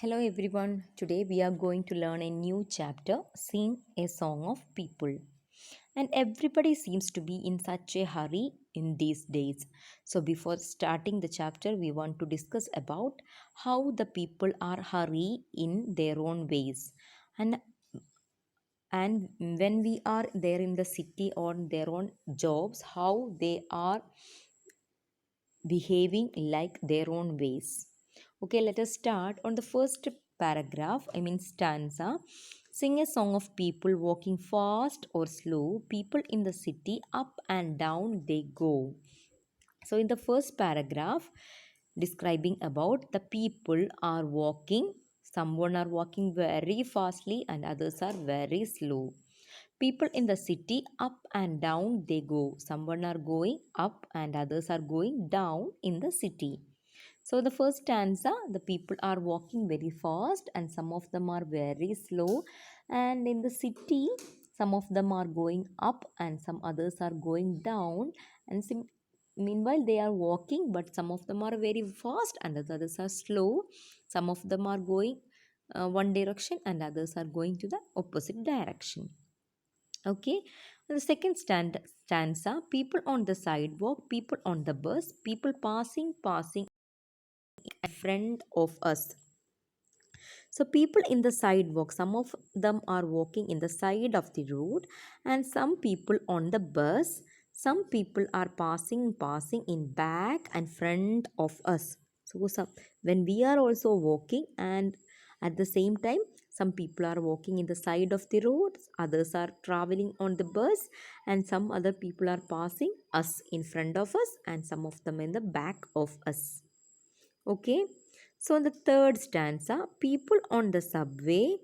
Hello everyone. Today we are going to learn a new chapter, Sing a Song of People. And everybody seems to be in such a hurry in these days. So before starting the chapter, we want to discuss about how the people are hurry in their own ways. And and when we are there in the city on their own jobs, how they are behaving like their own ways. Okay, let us start on the first paragraph, stanza. Sing a song of people walking fast or slow, people in the city, up and down they go. So, in the first paragraph, describing about the people are walking, someone are walking very fastly and others are very slow. People in the city, up and down they go. Someone are going up and others are going down in the city. So the first stanza, the people are walking very fast and some of them are very slow. And in the city, some of them are going up and some others are going down. And meanwhile, they are walking, but some of them are very fast and the others are slow. Some of them are going one direction and others are going to the opposite direction. Okay, the second stanza, people on the sidewalk, people on the bus, people passing in front of us. So people in the sidewalk, some of them are walking in the side of the road, and some people on the bus, some people are passing in back and front of us. So when we are also walking, and at the same time some people are walking in the side of the road, others are traveling on the bus, and some other people are passing us in front of us and some of them in the back of us. Okay, so in the third stanza, people on the subway,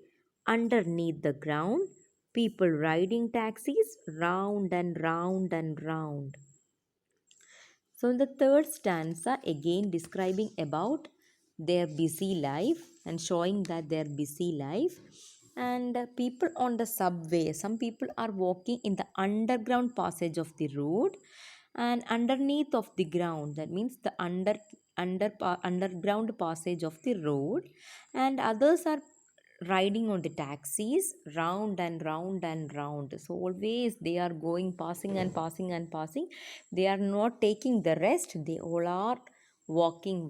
underneath the ground, people riding taxis round and round and round. So in the third stanza, again describing about their busy life and showing that their busy life. And people on the subway, some people are walking in the underground passage of the road and underneath of the ground, that means the underground passage of the road, and others are riding on the taxis round and round and round. So always they are going passing and passing and passing. They are not taking the rest, they all are walking.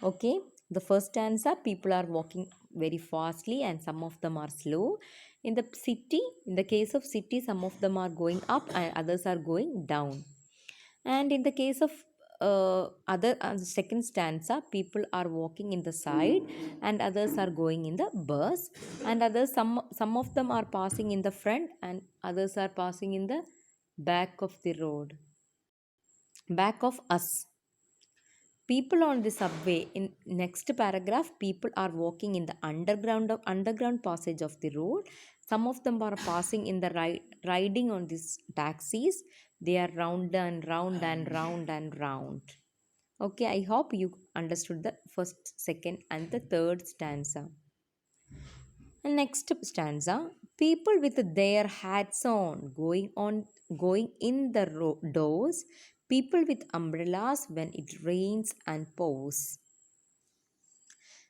Okay, the first stanza, people are walking very fastly and some of them are slow. In the city, in the case of city, some of them are going up and others are going down. And in the case of other second stanza, people are walking in the side and others are going in the bus, and others, some of them are passing in the front and others are passing in the back of the road, back of us. People on the subway, in next paragraph, people are walking in the underground passage of the road. Some of them are passing in the riding on these taxis. They are round and round and round and round. Okay, I hope you understood the first, second and the third stanza. And next stanza, people with their hats going in the doors, people with umbrellas when it rains and pours.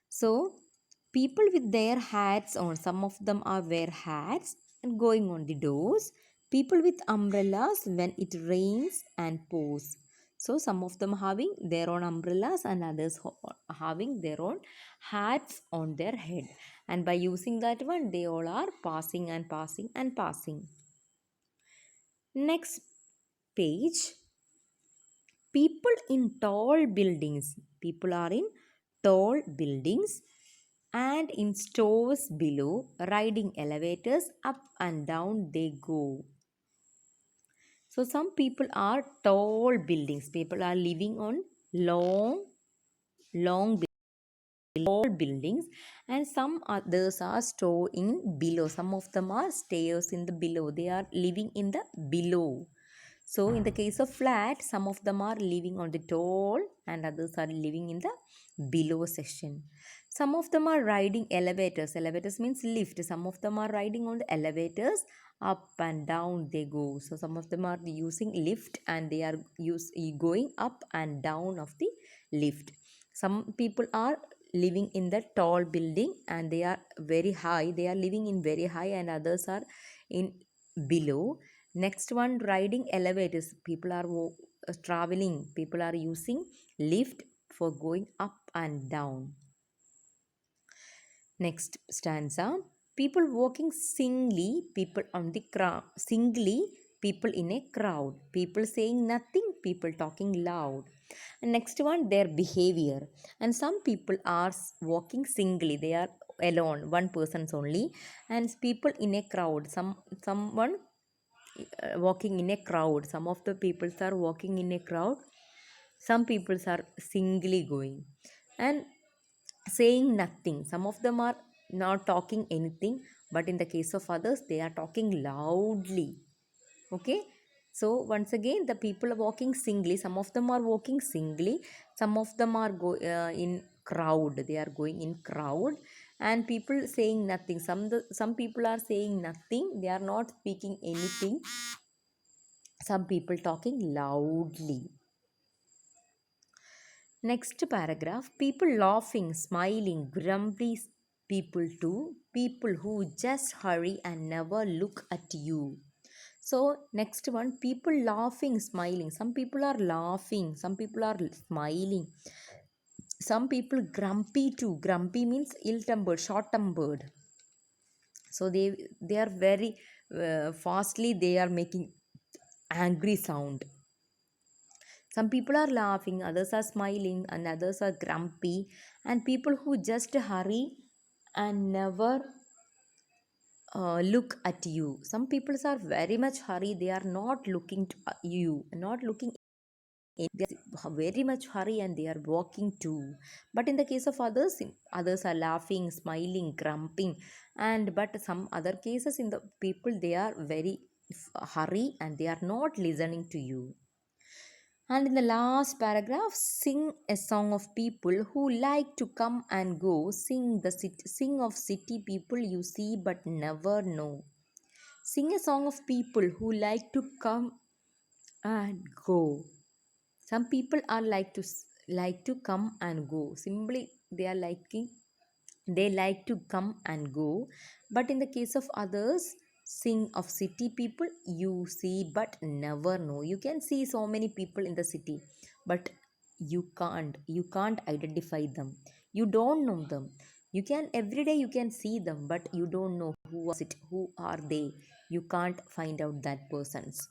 So people with their hats on, some of them are wear hats and going on the doors, people with umbrellas when it rains and pours. So some of them having their own umbrellas and others having their own hats on their head, and by using that one they all are passing and passing and passing. Next page, people in tall buildings, people are in tall buildings and in stores below, riding elevators up and down they go. So some people are tall buildings, people are living on long tall buildings, and some others are storing below, some of them are stairs in the below, they are living in the below. So in the case of flat, some of them are living on the tall and others are living in the below section. Some of them are riding elevators, elevators means lift, some of them are riding on the elevators, up and down they go. So some of them are using lift and they are going up and down of the lift. Some people are living in the tall building and they are very high, they are living in very high, and others are in below. Next one, riding elevators, people are traveling, people are using lift for going up and down. Next stanza, people walking singly, people on the crowd, singly, people in a crowd, people saying nothing, people talking loud. And next one, their behavior. And some people are walking singly, they are alone, one person's only, and people in a crowd, someone walking in a crowd. Some of the people are walking in a crowd, some people are singly going and saying nothing. Some of them are not talking anything, but in the case of others, they are talking loudly. Okay, so once again, the people are walking singly, some of them are walking singly, some of them are in crowd, they are going in crowd, and people saying nothing. Some people are saying nothing, they are not speaking anything. Some people talking loudly. Next paragraph, people laughing, smiling, grumpy people too, people who just hurry and never look at you. So next one, people laughing, smiling, some people are laughing, some people are smiling, some people grumpy too. Grumpy means ill tempered, short tempered. So they are very fastly they are making angry sound. Some people are laughing, others are smiling, and others are grumpy. And people who just hurry and never look at you. Some people are very much hurry, they are not looking to you, not looking in, they are very much hurry and they are walking too. But in the case of others, others are laughing, smiling, grumping. And but some other cases in the people, they are very hurry and they are not listening to you. And in the last paragraph, sing a song of people who like to come and go. Sing of city people you see but never know. Sing a song of people who like to come and go. Some people are like to come and go. Simply they are liking, they like to come and go. But in the case of others, sing of city people you see but never know. You can see so many people in the city, but you can't identify them. You don't know them. You can every day you can see them, but you don't know who are they. You can't find out that persons.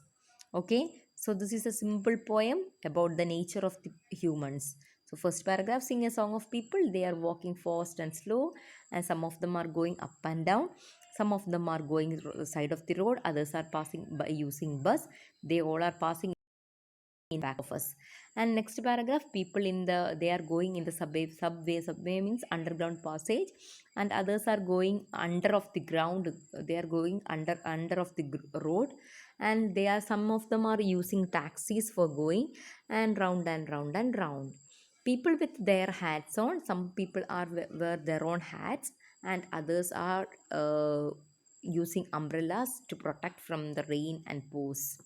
Okay, so this is a simple poem about the nature of the humans. So first paragraph, sing a song of people, they are walking fast and slow, and some of them are going up and down, some of them are going side of the road, others are passing by using bus, they all are passing in back of us. And next paragraph, people in the they are going in the subway means underground passage, and others are going under of the ground, they are going under of the road, and they are some of them are using taxis for going and round and round and round. People with their hats on, some people are wear their own hats, and others are using umbrellas to protect from the rain and pose.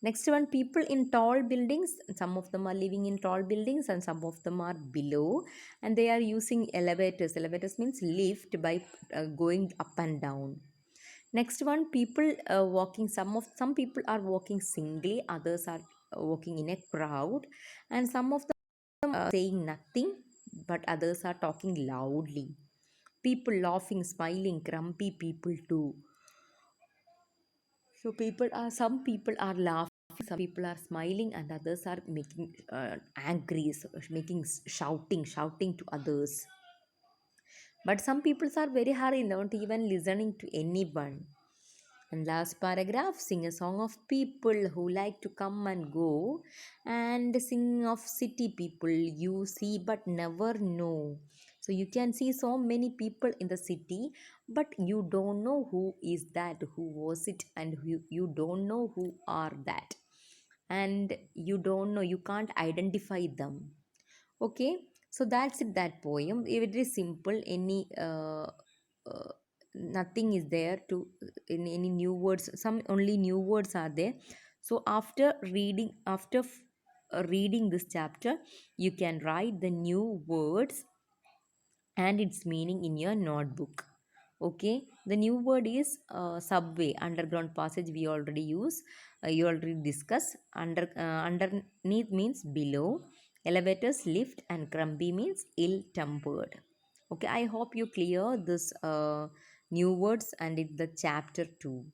Next one, people in tall buildings. Some of them are living in tall buildings and some of them are below, and they are using elevators. Elevators means lift by going up and down. Next one, people walking. Some people are walking singly, others are walking in a crowd, and some of them are saying nothing, but others are talking loudly. People laughing, smiling, grumpy people too. So some people are laughing, some people are smiling, and others are making angry, so making shouting to others. But some people are very hurry, not even listening to anyone. And last paragraph, sing a song of people who like to come and go, and sing of city people you see but never know. So you can see so many people in the city, but you don't know who is that, who was it, and you don't know who are that. And you don't know, you can't identify them. Okay, so that's it, that poem. It is simple. Uh, Nothing is there to in any new words, some only new words are there. So after reading, after reading this chapter, you can write the new words and its meaning in your notebook. Okay, the new word is subway. Underground passage we already use, you already discuss. Underneath means below. Elevators, lift, and grumpy means ill tempered. Okay, I hope you clear this new words and it the chapter 2.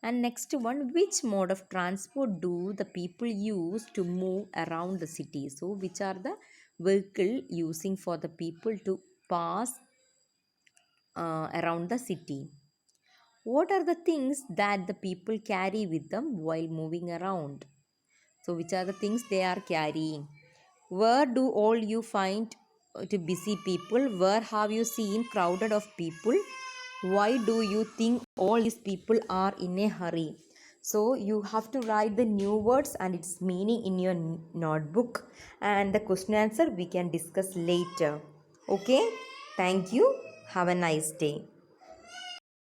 And next one, which mode of transport do the people use to move around the city? So which are the vehicle using for the people to pass around the city? What are the things that the people carry with them while moving around? So, which are the things they are carrying? Where do all you find to busy people? Where have you seen crowded of people? Why do you think all these people are in a hurry? So, you have to write the new words and its meaning in your notebook, and the question answer we can discuss later. Okay, thank you. Have a nice day.